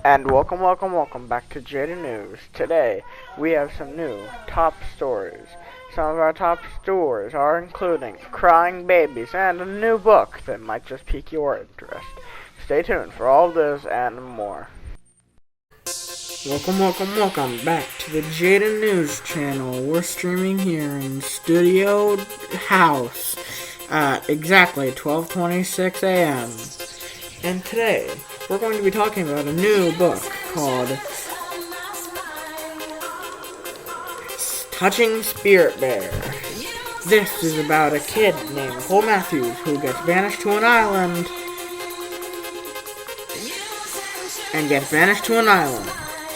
And welcome back to Jaydyn News. Today, we have some new top stories. Some of our top stories are including crying babies and a new book that might just pique your interest. Stay tuned for all this and more. Welcome back to the Jaydyn News channel. We're streaming here in Studio House at exactly 12:26 a.m. And today, we're going to be talking about a new book called Touching Spirit Bear. This is about a kid named Cole Matthews who gets banished to an island.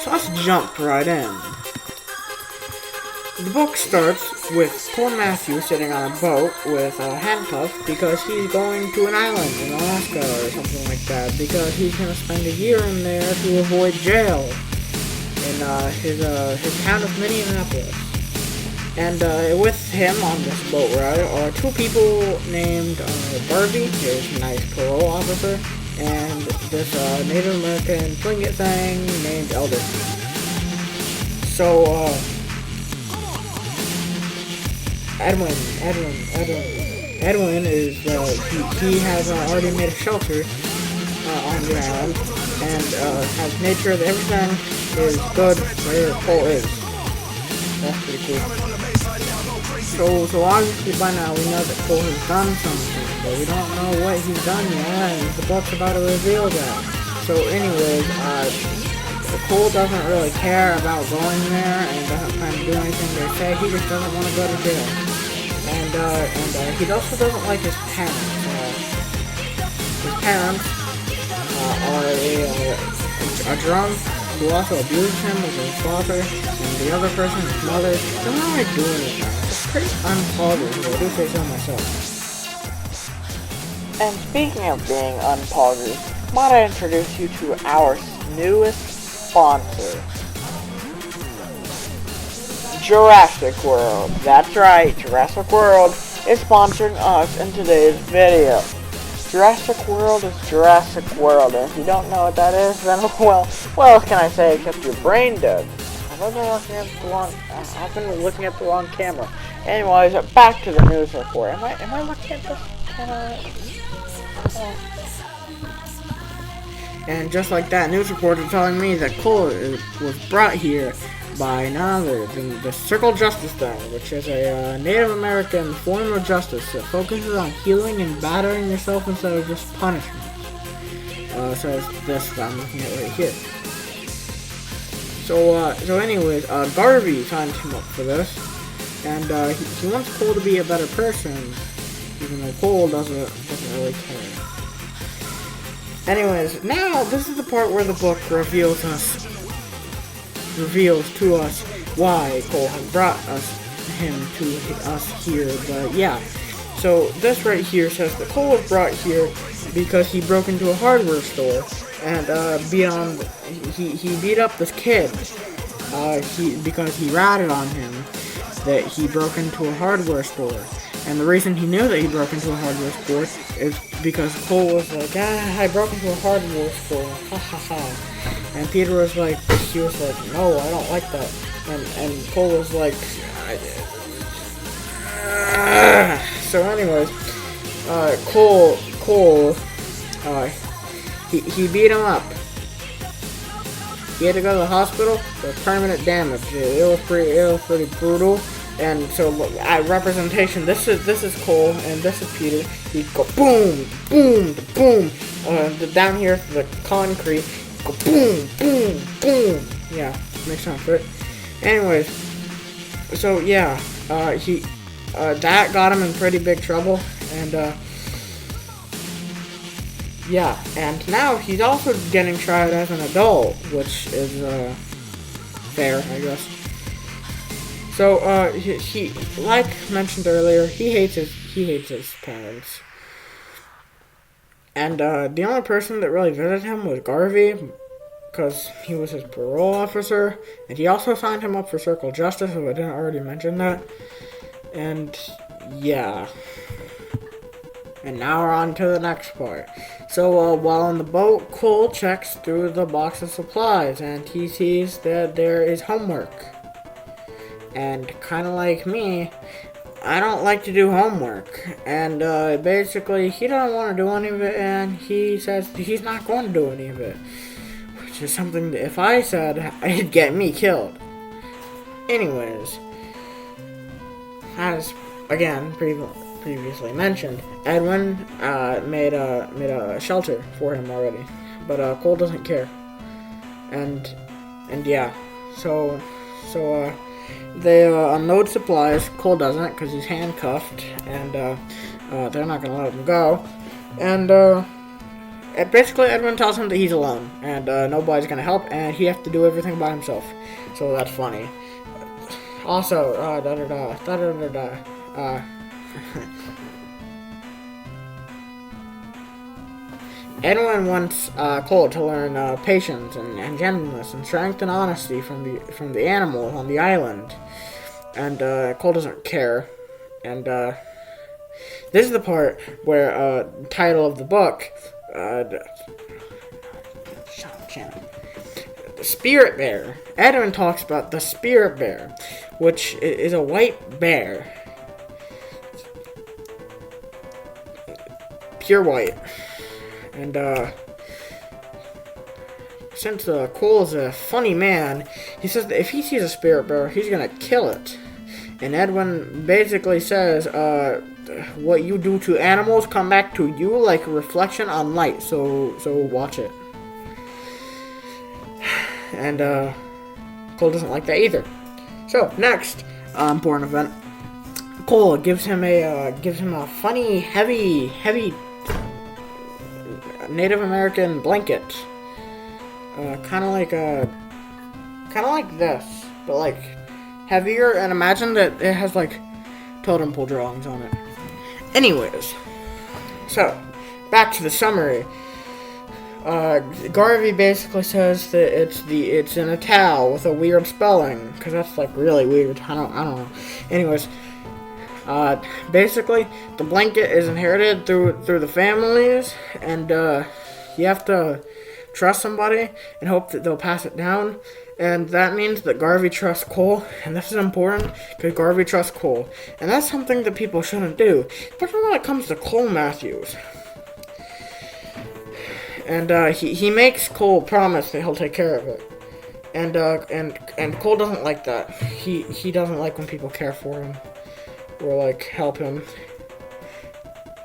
So let's jump right in. The book starts with Cole Matthews sitting on a boat with a handcuff because he's going to an island in Alaska or something like that, because he's going to spend a year in there to avoid jail in his town of Minneapolis. And with him on this boat ride are two people named Garvey, his nice parole officer, and this Native American Tlingit thing named Elder. So, Edwin is, he has already made a shelter on the island, and has made sure that everything is good where Cole is. That's pretty cool. So obviously by now we know that Cole has done something, but we don't know what he's done yet, and the book's about to reveal that. So anyways, Cole doesn't really care about going there and doesn't plan to do anything they say. He just doesn't want to go to jail. And he also doesn't like his parents. His parents are a drunk who also abuses him with his father, and the other person, his mother, don't really do anything. It's pretty unpopular, I do say so myself. And speaking of being unpopular, might I introduce you to our newest sponsor, Jurassic World. That's right, Jurassic World is sponsoring us in today's video. Jurassic World is Jurassic World, and if you don't know what that is, then well, what can I say except your brain dead? I've been looking at the wrong camera. Anyways, back to the news report. Am I looking at this camera? And just like that, news reports are telling me that Cole was brought here by none other than the Circle Justice Thing, which is a Native American form of justice that focuses on healing and battering yourself instead of just punishment. So it's this that I'm looking at right here. So anyways, Garvey signed him up for this, and he wants Cole to be a better person, even though Cole doesn't really care. Anyways, now this is the part where the book reveals to us why Cole has brought him to us here. But yeah, so this right here says that Cole was brought here because he broke into a hardware store and he beat up this kid because he ratted on him that he broke into a hardware store. And the reason he knew that he broke into a hardware store is because Cole was like, I broke into a hardware store, ha ha ha. And Peter was like, no, I don't like that. And Cole was like, So anyways, Cole, he beat him up. He had to go to the hospital for permanent damage. It was pretty brutal. And so, at representation, this is Cole, and this is Peter. He go boom, boom, boom. Down here, the concrete, go boom, boom, boom. Yeah, makes sense, right? Anyways, so yeah, that got him in pretty big trouble, and yeah, and now he's also getting tried as an adult, which is fair, I guess. So, he, like mentioned earlier, he hates his parents. And, the only person that really visited him was Garvey, because he was his parole officer, and he also signed him up for Circle Justice, if I didn't already mention that. And, yeah. And now we're on to the next part. So while on the boat, Cole checks through the box of supplies and he sees that there is homework. And kind of like me, I don't like to do homework. And basically, he doesn't want to do any of it, and he says he's not going to do any of it. Which is something that if I said, it'd get me killed. Anyways, as again previously mentioned, Edwin made a shelter for him already, but Cole doesn't care, and yeah, so they unload supplies. Cole doesn't because he's handcuffed, and they're not gonna let him go, and basically Edwin tells him that he's alone and nobody's gonna help, and he has to do everything by himself. So that's funny. Also, Edwin wants Cole to learn patience and gentleness and strength and honesty from the animals on the island, and Cole doesn't care. And this is the part where title of the book, the Spirit Bear. Edwin talks about the Spirit Bear, which is a white bear, pure white. And since Cole is a funny man, he says that if he sees a spirit bear, he's gonna kill it. And Edwin basically says, what you do to animals come back to you like a reflection on light, so watch it. And Cole doesn't like that either. So next important event, Cole gives him a funny, heavy Native American blanket, kind of like this, but like heavier. And imagine that it has like totem pole drawings on it. Anyways, so back to the summary. Garvey basically says that it's in a towel with a weird spelling, because that's like really weird. I don't know. Anyways, basically the blanket is inherited through the families, and you have to trust somebody and hope that they'll pass it down. And that means that Garvey trusts Cole, and this is important because Garvey trusts Cole, and that's something that people shouldn't do, especially when it comes to Cole Matthews. And he makes Cole promise that he'll take care of it, and Cole doesn't like that. He doesn't like when people care for him or like help him.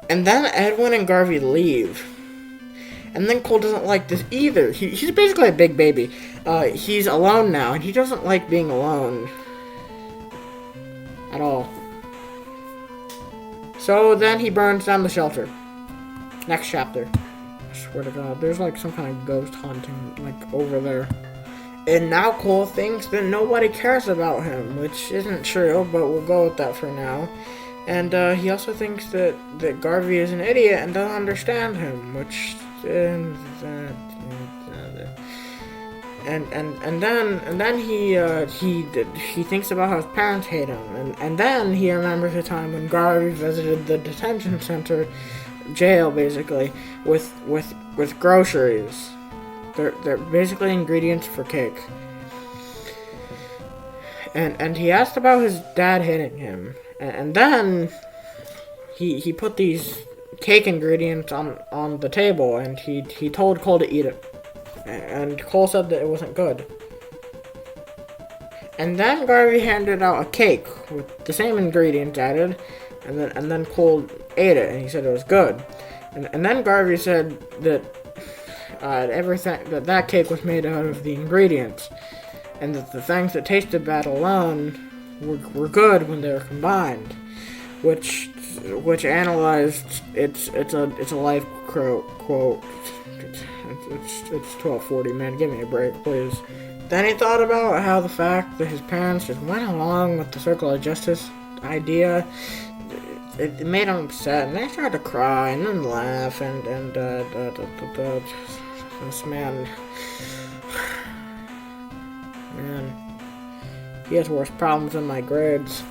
And then Edwin and Garvey leave, and then Cole doesn't like this either. He's basically a big baby. He's alone now, and he doesn't like being alone at all. So then he burns down the shelter. Next chapter. I swear to God, there's like some kind of ghost haunting like over there. And now Cole thinks that nobody cares about him, which isn't true, but we'll go with that for now. And he also thinks that Garvey is an idiot and doesn't understand him, which and then he thinks about how his parents hate him, and then he remembers the time when Garvey visited the detention center, jail basically, with groceries. They're basically ingredients for cake. And he asked about his dad hitting him, and then he put these cake ingredients on the table, and he told Cole to eat it. And Cole said that it wasn't good. And then Garvey handed out a cake with the same ingredients added, and then Cole ate it, and he said it was good. And then Garvey said that that cake was made out of the ingredients, and that the things that tasted bad alone were good when they were combined, which analyzed it's a life quote. It's 12:40, man. Give me a break, please. Then he thought about how the fact that his parents just went along with the circle of justice idea, it made him upset, and they started to cry and then laugh, and this man, he has worse problems than my grades.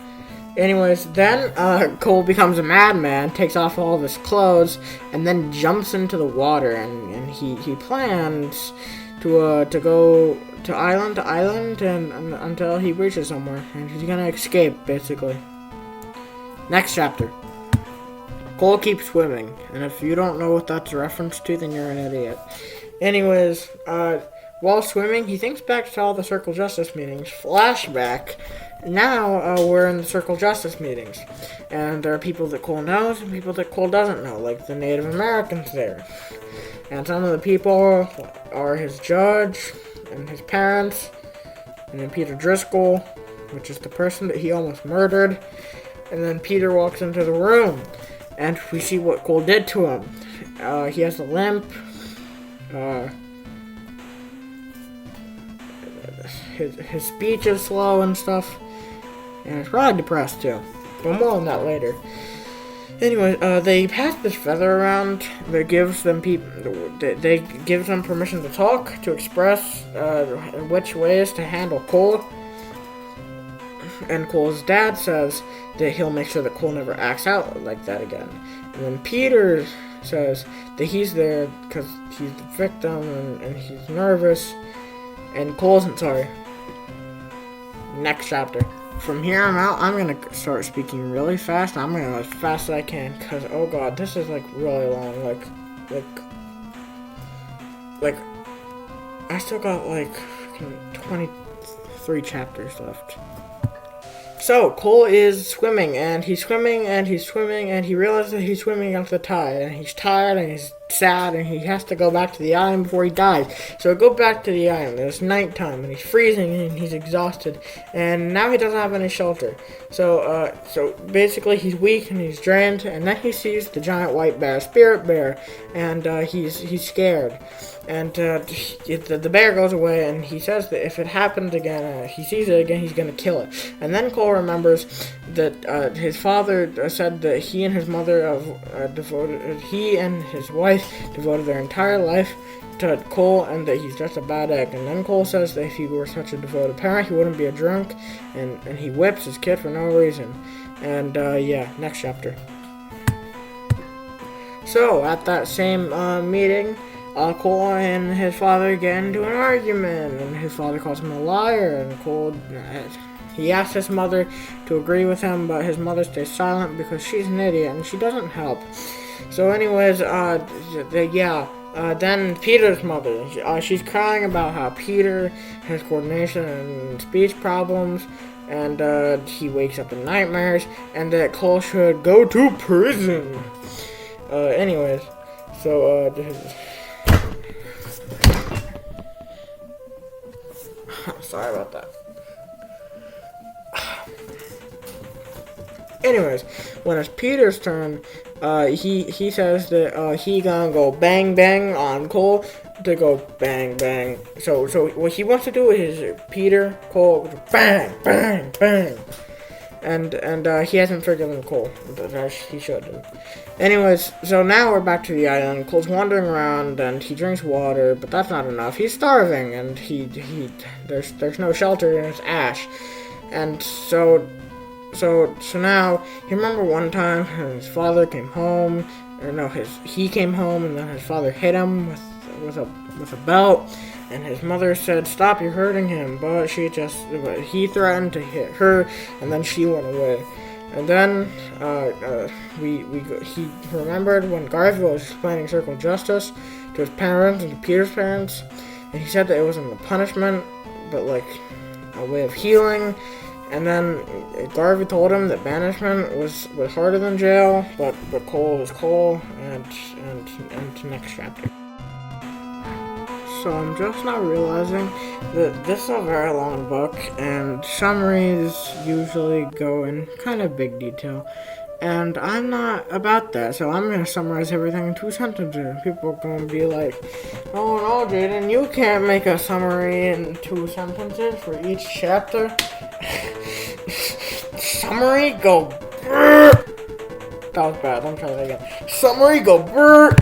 Anyways, then Cole becomes a madman, takes off all of his clothes, and then jumps into the water. And he plans to go to island to island and until he reaches somewhere, and he's gonna escape basically. Next chapter. Cole keeps swimming, and if you don't know what that's a reference to, then you're an idiot. Anyways, while swimming, he thinks back to all the Circle Justice meetings. Flashback. Now, we're in the Circle Justice meetings. And there are people that Cole knows and people that Cole doesn't know, like the Native Americans there. And some of the people are his judge and his parents, and then Peter Driscoll, which is the person that he almost murdered. And then Peter walks into the room, and we see what Cole did to him. He has a limp. His speech is slow and stuff, and he's probably depressed too. But more on that later. Anyway, they pass this feather around that gives them gives them permission to talk, to express which ways to handle Cole. And Cole's dad says that he'll make sure that Cole never acts out like that again. And then Peter says that he's there because he's the victim and he's nervous. And Cole isn't sorry. Next chapter. From here on out, I'm going to start speaking really fast. I'm going to go as fast as I can because, oh god, this is like really long. Like, I still got like 23 chapters left. So, Cole is swimming, and he's swimming, and he's swimming, and he realizes that he's swimming against the tide, and he's tired, and he's sad, and he has to go back to the island before he dies. So, go back to the island. It's nighttime, and he's freezing, and he's exhausted, and now he doesn't have any shelter. So basically, he's weak, and he's drained, and then he sees the giant white bear, Spirit Bear, and he's scared. And the bear goes away, and he says that if it happens again, he sees it again, he's going to kill it. And then Cole remembers that his father said that he and his mother he and his wife devoted their entire life to Cole, and that he's just a bad egg. And then Cole says that if he were such a devoted parent, he wouldn't be a drunk, and he whips his kid for no reason. And next chapter. So, at that same meeting, Cole and his father get into an argument, and his father calls him a liar, and Cole, he asks his mother to agree with him, but his mother stays silent because she's an idiot, and she doesn't help. So anyways, then Peter's mother, she's crying about how Peter has coordination and speech problems, and he wakes up in nightmares, and that Cole should go to prison. Anyways, so, sorry about that. Anyways, when it's Peter's turn, he says that he gonna go bang bang on Cole to go bang bang. So what he wants to do is Peter, Cole, bang bang bang, and he hasn't forgiven Cole, but he should. Anyways, so now we're back to the island. Cole's wandering around and he drinks water, but that's not enough. He's starving, and there's no shelter, and it's ash. And so now you remember one time his father came home, he came home, and then his father hit him with a belt, and his mother said, "Stop, you're hurting him," but he threatened to hit her, and then she went away. And then he remembered when Garfield was explaining Circle Justice to his parents and to Peter's parents, and he said that it wasn't a punishment, but like a way of healing. And then Garvey told him that banishment was harder than jail, but Cole was Cole, and to next chapter. So I'm just now realizing that this is a very long book, and summaries usually go in kind of big detail, and I'm not about that, so I'm going to summarize everything in 2 sentences. People are going to be like, "Oh no, Jaydyn, you can't make a summary in 2 sentences for each chapter." Summary, go brrr. That was bad, let me try that again. Summary, go brrr.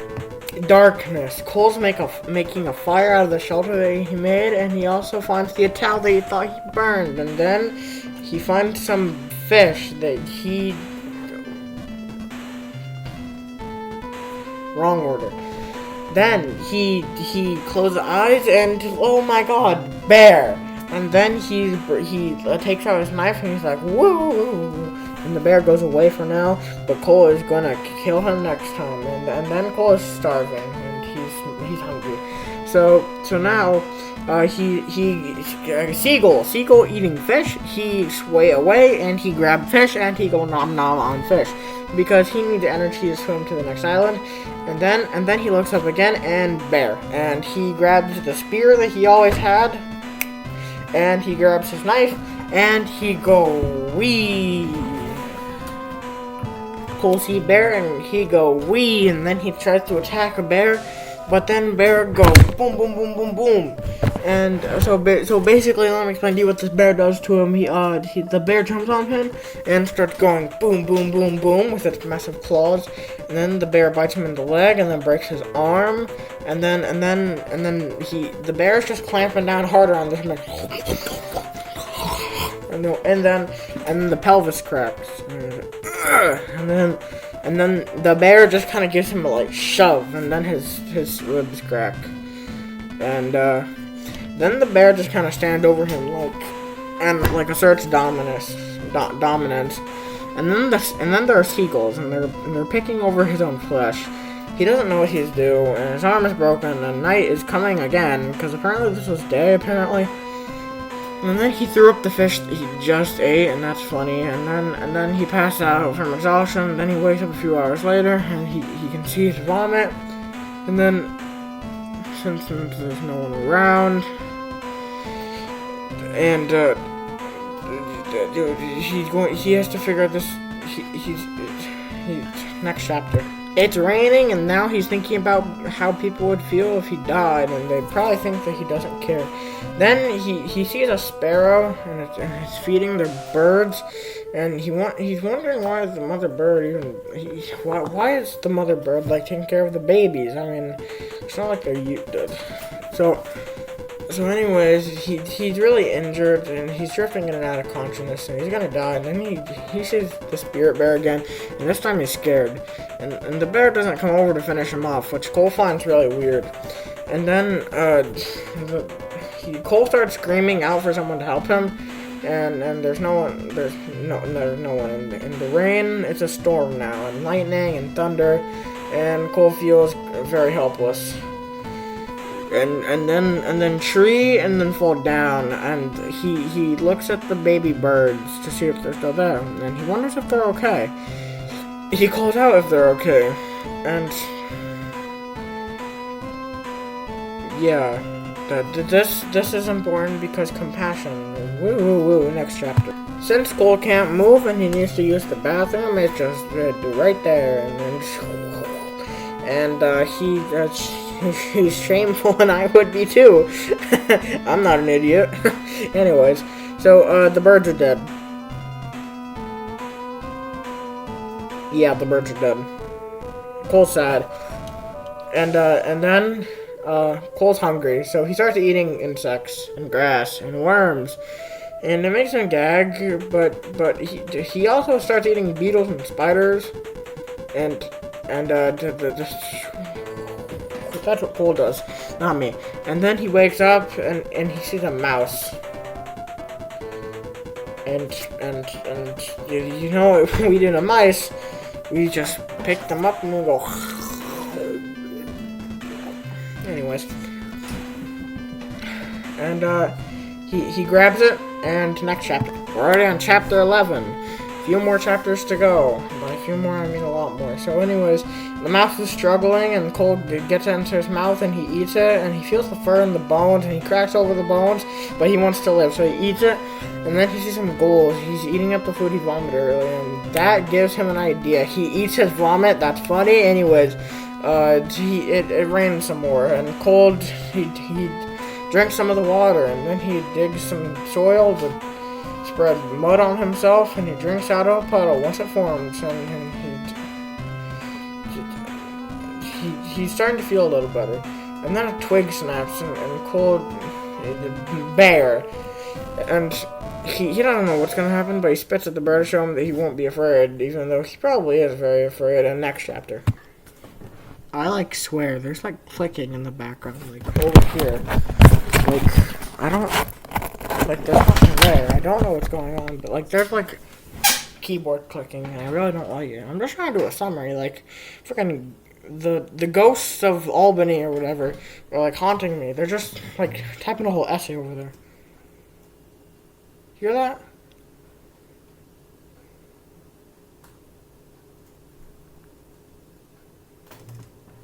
Darkness. Cole's making a fire out of the shelter that he made, and he also finds the towel that he thought he burned, and then he finds some fish that he... Wrong order. Then he closes eyes and, oh my god, bear. And then he takes out his knife and he's like, woo! And the bear goes away for now, but Cole is gonna kill him next time. And then Cole is starving and he's hungry. So now seagull eating fish. He sway away and he grab fish and he go nom nom on fish because he needs energy to swim to the next island. And then he looks up again and bear, and he grabs the spear that he always had, and he grabs his knife and he go wee. Cole see bear and he go wee, and then he tries to attack a bear. But then bear go boom, boom, boom, boom, boom, and so basically, let me explain to you what this bear does to him. The bear jumps on him and starts going boom, boom, boom, boom with its massive claws, and then the bear bites him in the leg and then breaks his arm, and then the bear's just clamping down harder on this man, and then the pelvis cracks, and then the bear just kind of gives him a like shove, and then his ribs crack, and then the bear just kind of stands over him like asserts dominance, and then there are seagulls, and they're picking over his own flesh. He doesn't know what he's doing, and his arm is broken, and night is coming again because apparently this was day apparently. And then he threw up the fish that he just ate, and that's funny. And then he passed out from exhaustion. Then he wakes up a few hours later, and he can see his vomit. And then, since there's no one around, and he has to figure out this. He's next chapter. It's raining, and now he's thinking about how people would feel if he died, and they probably think that he doesn't care. Then he sees a sparrow, and it's feeding their birds, and he's wondering why is the mother bird why is the mother bird like taking care of the babies? I mean, it's not like they're So anyways, he's really injured, and he's drifting in and out of consciousness, and he's gonna die. And then he sees the spirit bear again, and this time he's scared. And the bear doesn't come over to finish him off, which Cole finds really weird. And then Cole starts screaming out for someone to help him, and there's no one. There's no one in the rain. It's a storm now, and lightning and thunder, and Cole feels very helpless. And then tree, and then fall down, and he looks at the baby birds to see if they're still there, and he wonders if they're okay. He calls out if they're okay, and yeah, this is important because compassion. Woo, next chapter. Since Cole can't move and he needs to use the bathroom, it's just right there, and then he's shameful, and I would be too. I'm not an idiot. Anyways, so the birds are dead. Yeah, the birds are dead. Cole's sad, and then Cole's hungry, so he starts eating insects and grass and worms, and it makes him gag. But he also starts eating beetles and spiders, and that's what Cole does, not me. And then he wakes up and he sees a mouse. And you know, if we do the mice, we just pick them up and we go. Anyways. And he grabs it, and next chapter. We're already on chapter 11. A few more chapters to go. By a few more, I mean a lot more. So anyways, the mouse is struggling, and Cole gets it into his mouth, and he eats it, and he feels the fur and the bones, and he cracks over the bones, but he wants to live, so he eats it, and then he sees some ghouls. He's eating up the food he vomited earlier, and that gives him an idea. He eats his vomit. That's funny. Anyways, it rains some more, and Cole, he drinks some of the water, and then he digs some soil to spread mud on himself, and he drinks out of a puddle once it forms, and he's starting to feel a little better. And then a twig snaps, and Cole, the bear, and he doesn't know what's gonna happen, but he spits at the bear to show him that he won't be afraid, even though he probably is very afraid. In the next chapter, I like swear there's like clicking in the background, like over here. Like I don't like there's nothing there. I don't know what's going on, but like there's like keyboard clicking, and I really don't like it. I'm just trying to do a summary, like freaking the ghosts of Albany or whatever are like haunting me. They're just like typing a whole essay over there. Hear that?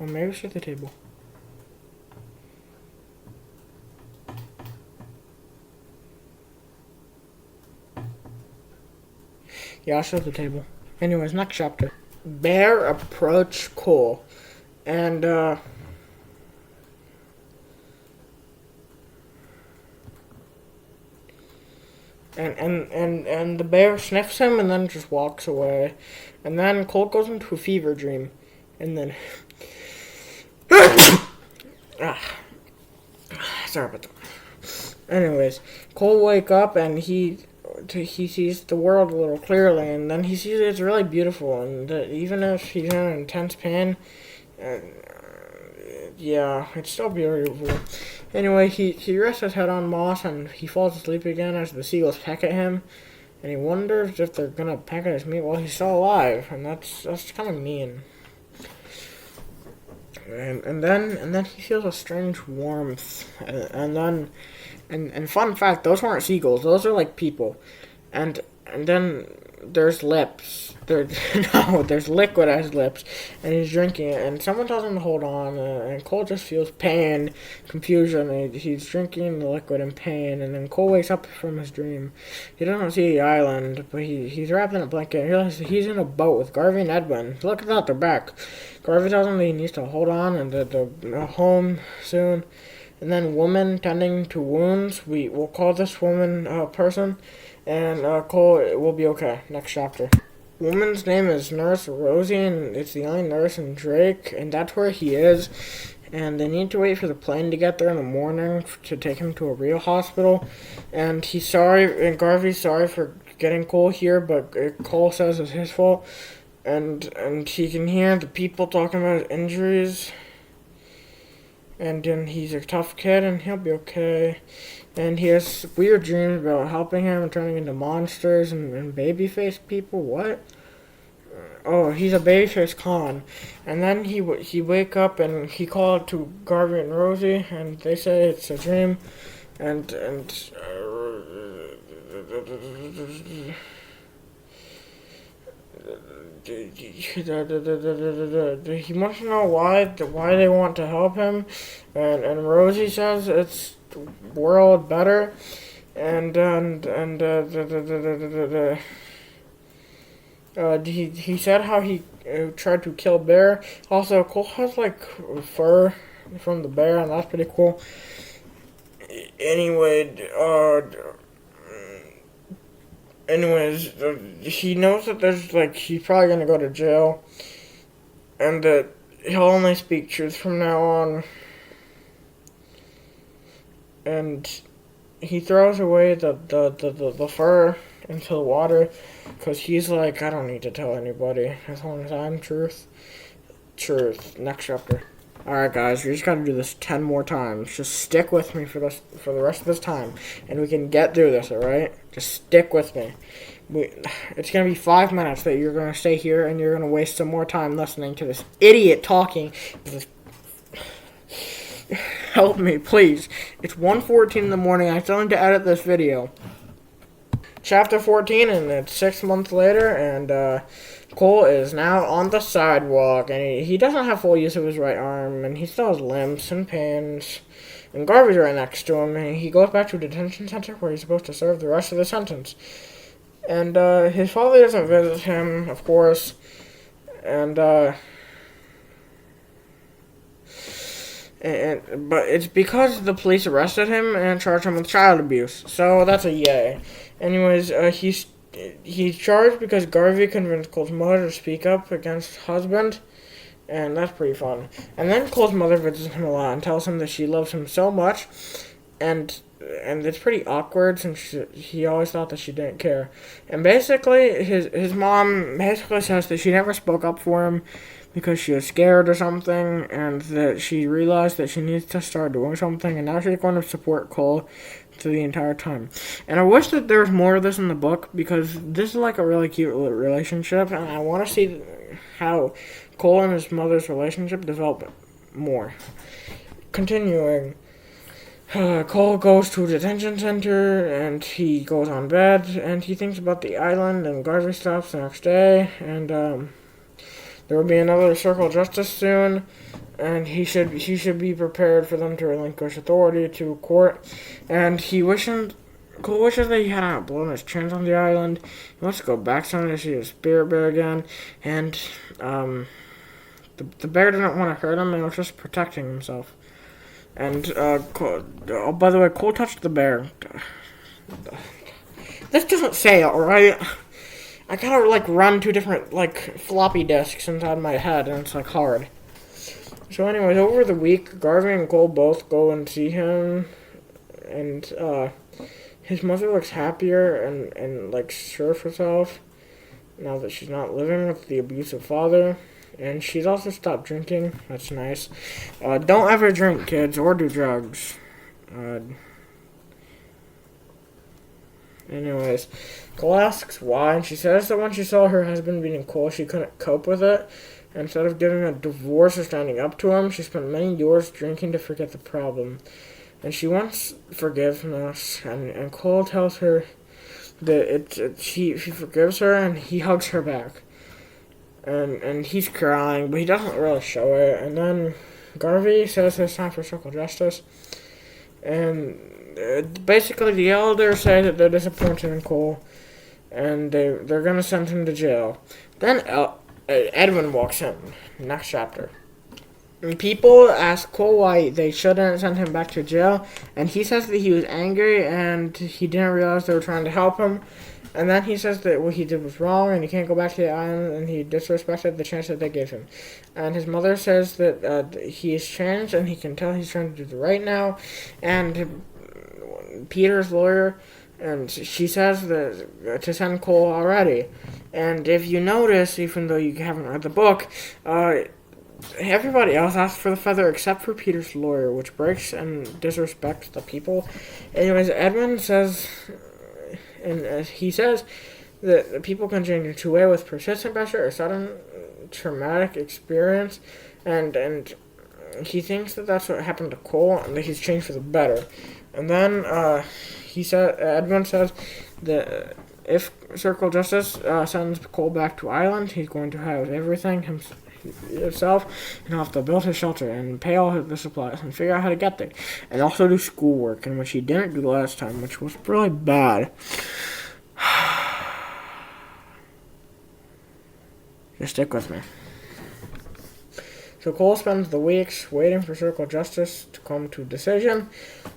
Or maybe shut the table. Yeah, I'll shut the table. Anyways, next chapter. Bear approach Cole. And, And the bear sniffs him and then just walks away. And then Cole goes into a fever dream. And then... Sorry about that. Anyways, Cole wake up and he sees the world a little clearly. And then he sees it's really beautiful. And that even if he's in intense pain... yeah, it's still beautiful. Anyway, he rests his head on moss and he falls asleep again as the seagulls peck at him. And he wonders if they're gonna peck at his meat while he's still alive. And that's kind of mean. And then he feels a strange warmth. And fun fact, those weren't seagulls. Those are like people. And then there's lips. There's liquid as lips, and he's drinking it. And someone tells him to hold on, and Cole just feels pain, confusion. And he's drinking the liquid in pain, and then Cole wakes up from his dream. He doesn't see the island, but he's wrapped in a blanket. He realizes he's in a boat with Garvey and Edwin. Look at that, they're back. Garvey tells him that he needs to hold on and that they're home soon. And then woman tending to wounds. We'll call this woman person. And Cole will be okay. Next chapter. Woman's name is Nurse Rosie, and it's the only nurse in Drake, and that's where he is. And they need to wait for the plane to get there in the morning to take him to a real hospital. And he's sorry, and Garvey's sorry for getting Cole here, but Cole says it's his fault. And he can hear the people talking about his injuries. And then he's a tough kid, and he'll be okay. And he has weird dreams about helping him and turning into monsters and baby-faced people. What? Oh, he's a baby-faced con. And then he wake up and he called to Garvey and Rosie, and they say it's a dream. And he wants to know why they want to help him, and Rosie says it's the world better, and he said how he tried to kill bear. Also, Cole has like fur from the bear, and that's pretty cool. Anyways, he knows that he's probably gonna go to jail, and that he'll only speak truth from now on. And he throws away the fur into the water, because he's like, I don't need to tell anybody, as long as I'm truth. Next chapter. Alright guys, we just gotta do this 10 more times. Just stick with me for the rest of this time, and we can get through this, alright? Just stick with me. It's gonna be 5 minutes that you're gonna stay here, and you're gonna waste some more time listening to this idiot talking. Help me, please. It's 1:14 in the morning, I still need to edit this video. Chapter 14, and it's 6 months later, and Cole is now on the sidewalk, and he doesn't have full use of his right arm, and he still has limps and pains. And Garvey's right next to him, and he goes back to a detention center where he's supposed to serve the rest of the sentence. And his father doesn't visit him, of course, but it's because the police arrested him and charged him with child abuse. So that's a yay. Anyways, he's charged because Garvey convinced Cole's mother to speak up against her husband, and that's pretty fun. And then Cole's mother visits him a lot and tells him that she loves him so much, and it's pretty awkward since he always thought that she didn't care. And basically, his mom basically says that she never spoke up for him because she was scared or something, and that she realized that she needs to start doing something, and now she's going to support Cole through the entire time. And I wish that there was more of this in the book, because this is like a really cute relationship, and I want to see how Cole and his mother's relationship develop more. Continuing, Cole goes to a detention center, and he goes on bed, and he thinks about the island, and Garvey stops the next day, and there will be another Circle of Justice soon, and he should be prepared for them to relinquish authority to court. And Cole wishes that he hadn't blown his chance on the island. He wants to go back someday to see his spirit bear again, and the bear didn't want to hurt him, and was just protecting himself. And oh, by the way, Cole touched the bear. This doesn't say it, right? I gotta run two different floppy disks inside my head, and it's hard. So anyways, over the week, Garvey and Cole both go and see him, and his mother looks happier and sure of herself now that she's not living with the abusive father. And she's also stopped drinking. That's nice. Don't ever drink, kids, or do drugs. Anyways, Cole asks why, and she says that when she saw her husband beating Cole, she couldn't cope with it. Instead of getting a divorce or standing up to him, she spent many years drinking to forget the problem. And she wants forgiveness, and Cole tells her that she forgives her, and he hugs her back. And he's crying, but he doesn't really show it. And then Garvey says it's time for Circle Justice. And basically the elders say that they're disappointed in Cole, and they're going to send him to jail. Then Edwin walks in. Next chapter. And people ask Cole why they shouldn't send him back to jail, and he says that he was angry and he didn't realize they were trying to help him. And then he says that what he did was wrong, and he can't go back to the island, and he disrespected the chance that they gave him. And his mother says that he has changed, and he can tell he's trying to do the right now. And Peter's lawyer, and she says that to send Cole already. And if you notice, even though you haven't read the book, everybody else asks for the feather except for Peter's lawyer, which breaks and disrespects the people. Anyways, Edmund says... And he says that people can change in two ways: with persistent pressure or sudden traumatic experience. And he thinks that that's what happened to Cole, and that he's changed for the better. And then Edmund says that if Circle Justice sends Cole back to Island, he's going to have everything himself, and he'll have to build his shelter and pay all the supplies and figure out how to get there, and also do schoolwork, and which he didn't do last time, which was really bad. Just stick with me. So Cole spends the weeks waiting for Circle Justice to come to a decision,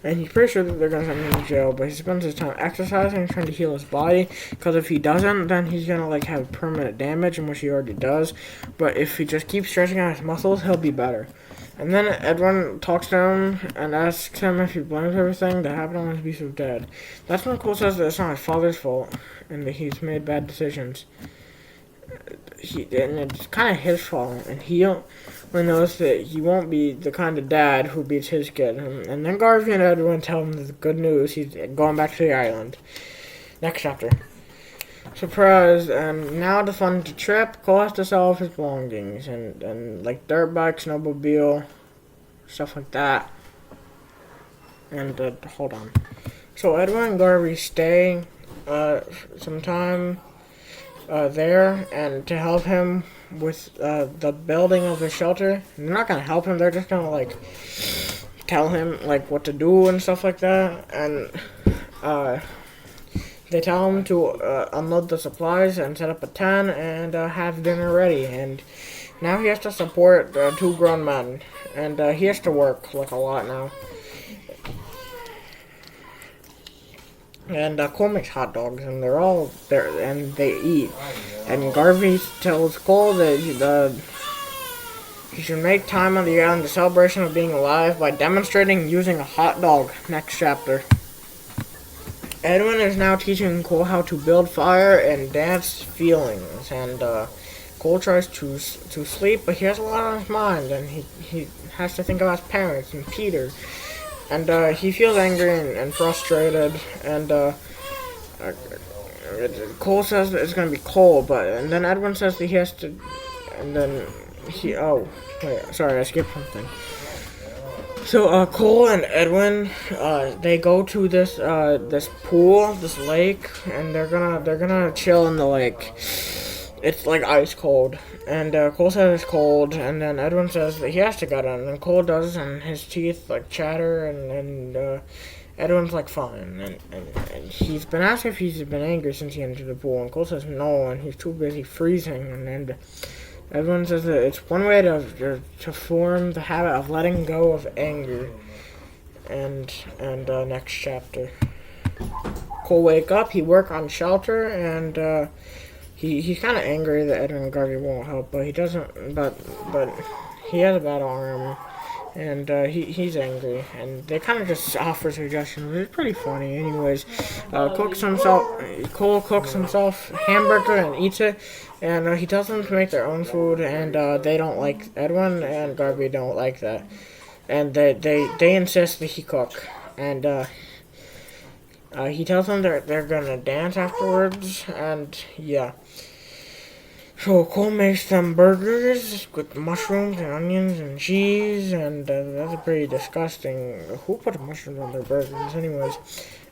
and he's pretty sure that they're going to send him to jail, but he spends his time exercising and trying to heal his body, because if he doesn't, then he's going to have permanent damage, and which he already does. But if he just keeps stretching out his muscles, he'll be better. And then Edwin talks to him and asks him if he blames everything that happened on his abusive dad. That's when Cole says that it's not his father's fault, and that he's made bad decisions. And it's kind of his fault, and he only knows that he won't be the kind of dad who beats his kid. And then Garvey and Edwin tell him the good news: he's going back to the island. Next chapter. Surprise! And now to fund the trip, Cole has to sell off his belongings, and dirt bike, snowmobile, stuff like that. And hold on. So Edwin and Garvey stay some time there, and to help him with the building of his shelter. They're not gonna help him, they're just gonna tell him what to do and stuff like that. And they tell him to unload the supplies and set up a tent and have dinner ready. And now he has to support two grown men, and he has to work a lot now. And Cole makes hot dogs, and they're all there, and they eat. And Garvey tells Cole that He should make time on the island the celebration of being alive by demonstrating using a hot dog. Next chapter. Edwin is now teaching Cole how to build fire and dance feelings, and Cole tries to sleep, but he has a lot on his mind, and he has to think about his parents and Peter, and he feels angry and frustrated, and Cole says that it's going to be cold, and then Edwin says that he has to, and then oh, wait, sorry, I skipped something. So, Cole and Edwin, they go to this pool, this lake, and they're gonna chill in the lake. It's, like, ice cold, and, Cole says it's cold, and then Edwin says that he has to get in, and Cole does, and his teeth, like, chatter, and Edwin's, like, fine, and he's been asked if he's been angry since he entered the pool, and Cole says no, and he's too busy freezing, and Edwin says that it's one way to form the habit of letting go of anger. And next chapter. Cole wake up, he work on shelter, and he's kind of angry that Edwin and Garvey won't help, but he doesn't. But he has a bad arm, and he's angry, and they kind of just offer suggestions. It's pretty funny. Anyways, Cole cooks himself hamburger and eats it. And he tells them to make their own food, and they don't like, Edwin and Garvey don't like that. And they insist that he cook. And he tells them they're gonna dance afterwards, and yeah. So Cole makes them burgers with mushrooms and onions and cheese, and that's pretty disgusting. Who put mushrooms on their burgers? Anyways.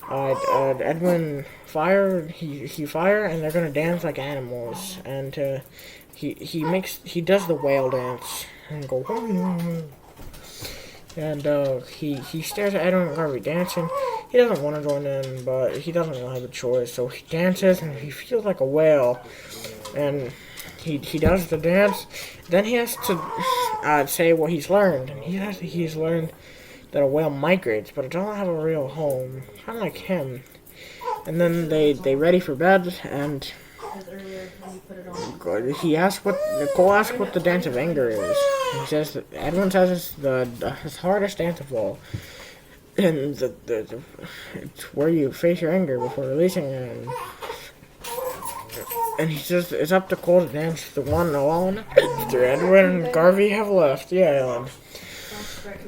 Edwin he fire, and they're gonna dance like animals, and he does the whale dance and go and he stares at Edwin and Garvey dancing. He doesn't want to join in, but he doesn't really have a choice, so he dances and he feels like a whale, and he does the dance. Then he has to say what he's learned, and he's learned that a whale migrates, but it doesn't have a real home, kind of like him. And then they ready for bed, and Cole asks what the dance of anger is. He says that Edwin says it's his hardest dance of all, and it's where you face your anger before releasing it. And he says it's up to Cole to dance the one alone after Edwin and Garvey have left the island.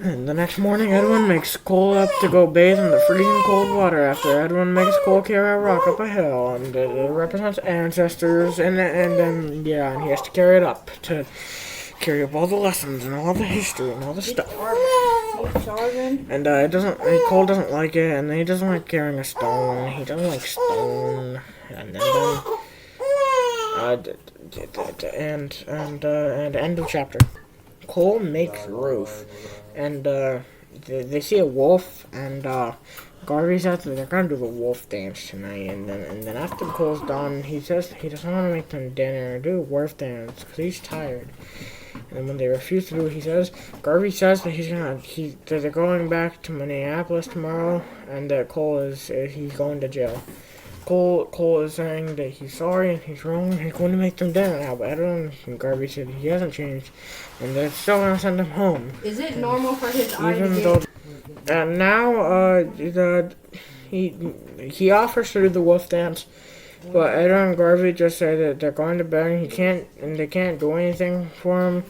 And the next morning, Edwin makes Cole up to go bathe in the freezing cold water after Edwin makes Cole carry a rock up a hill, and it represents ancestors, and then he has to carry it up to carry up all the lessons and all the history and all the stuff. And Cole doesn't like it, and he doesn't like carrying a stone. He doesn't like stone, and end of chapter. Cole makes roof, and they see a wolf, and Garvey says that they're gonna do the wolf dance tonight, and then after Cole's done, he says he doesn't want to make them dinner or do a wolf dance because he's tired. And when they refuse to do it, Garvey says that they're going back to Minneapolis tomorrow, and that he's going to jail. Cole is saying that he's sorry and he's wrong and he's going to make them dinner now, but Edwin and Garvey said he hasn't changed and they're still going to send him home. Is it normal for his eye to get... And now, he offers to do the wolf dance, but Edwin and Garvey just say that they're going to bed and they can't do anything for him,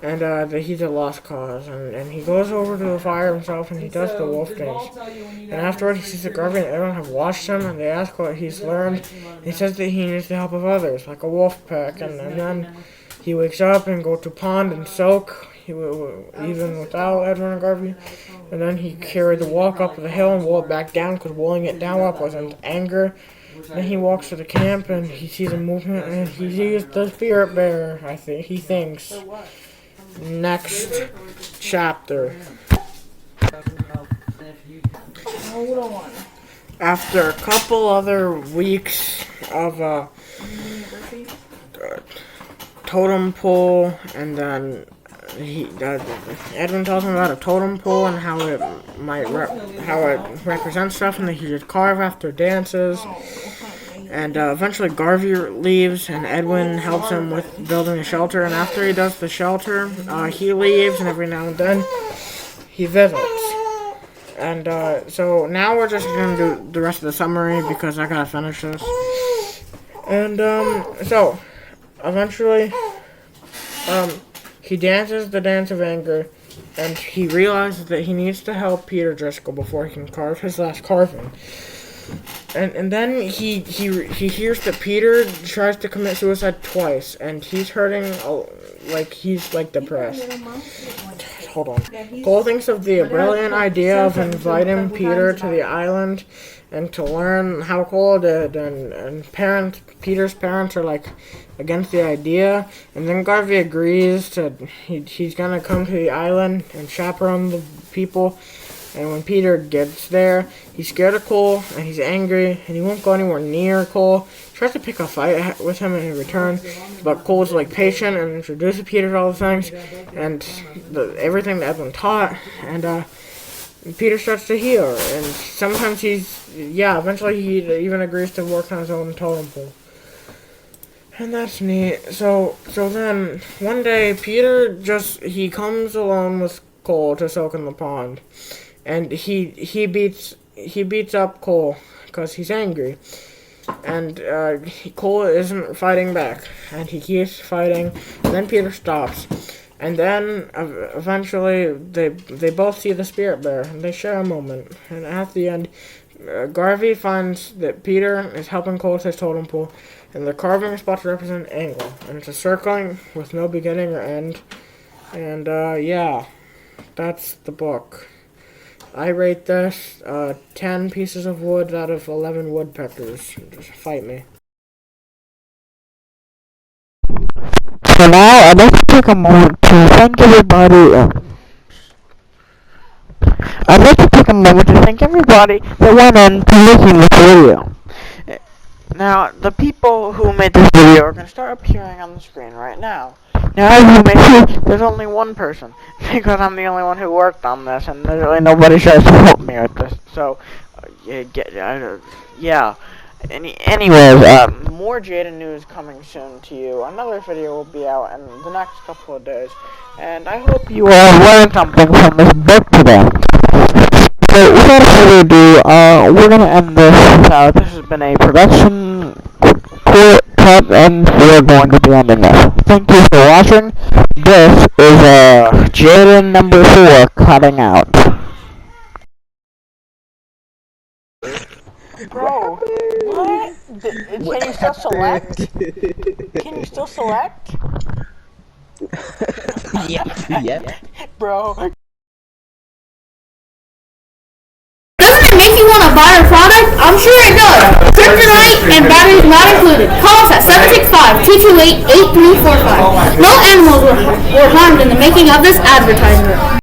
and that he's a lost cause, and he goes over to the fire himself and he does the wolf dance. And afterward he sees that Garvey and Edwin have watched him, and they ask what he's learned. He says that he needs the help of others, like a wolf pack, and then he wakes up and goes to pond and soak, even without Edwin and Garvey. And then he carried the walk up the hill and wore it back down, because rolling it down up was in anger. Then he walks to the camp and he sees a movement, and he sees the spirit bearer, he thinks. Next chapter. After a couple other weeks of totem pole, and then Edwin tells him about a totem pole and how it represents stuff, and that he should carve after dances. And eventually Garvey leaves, and Edwin helps him with building a shelter. And after he does the shelter, he leaves, and every now and then he visits. And so now we're just gonna do the rest of the summary because I gotta finish this. And so eventually, he dances the dance of anger, and he realizes that he needs to help Peter Driscoll before he can carve his last carving. And then he hears that Peter tries to commit suicide twice, and he's hurting, he's depressed. Hold on. Cole thinks of the brilliant idea of inviting Peter to the island, and to learn how Cole did, and Peter's parents are against the idea, and then Garvey agrees he's gonna come to the island and chaperone the people. And when Peter gets there, he's scared of Cole, and he's angry, and he won't go anywhere near Cole. He tries to pick a fight with him in return, but Cole's patient and introduces Peter to all the things, and everything that Edwin taught, and Peter starts to heal, and sometimes eventually he even agrees to work on his own totem pole. And that's neat. So then, one day, Peter he comes alone with Cole to soak in the pond. And he beats up Cole because he's angry, and Cole isn't fighting back, and he keeps fighting. And then Peter stops, and then eventually they both see the spirit bear, and they share a moment. And at the end, Garvey finds that Peter is helping Cole with his totem pole, and the carving is supposed to represent angle, and it's a circling with no beginning or end. And that's the book. I rate this 10 pieces of wood out of 11 woodpeckers. Just fight me. So now I'd like to take a moment to thank everybody. I'd like to take a moment to thank everybody that went into making this video. Now, the people who made this video are going to start appearing on the screen right now. Now, as you may see, there's only one person, because I'm the only one who worked on this, and literally nobody tries to help me with this. So, Anyways, more Jaydyn news coming soon to you. Another video will be out in the next couple of days, and I hope you all learned something from this book today. So, without further ado, we're gonna end this. This has been a production cut, and we're going to be ending this. Thank you for watching. This is Jaydyn number 4 cutting out. Bro, what? Can you still select? Can you still select? Yep. Bro. Doesn't it make you want to buy our product? I'm sure it does. Kryptonite and batteries not included. Call us at 765-228-8345. No animals were harmed in the making of this advertisement.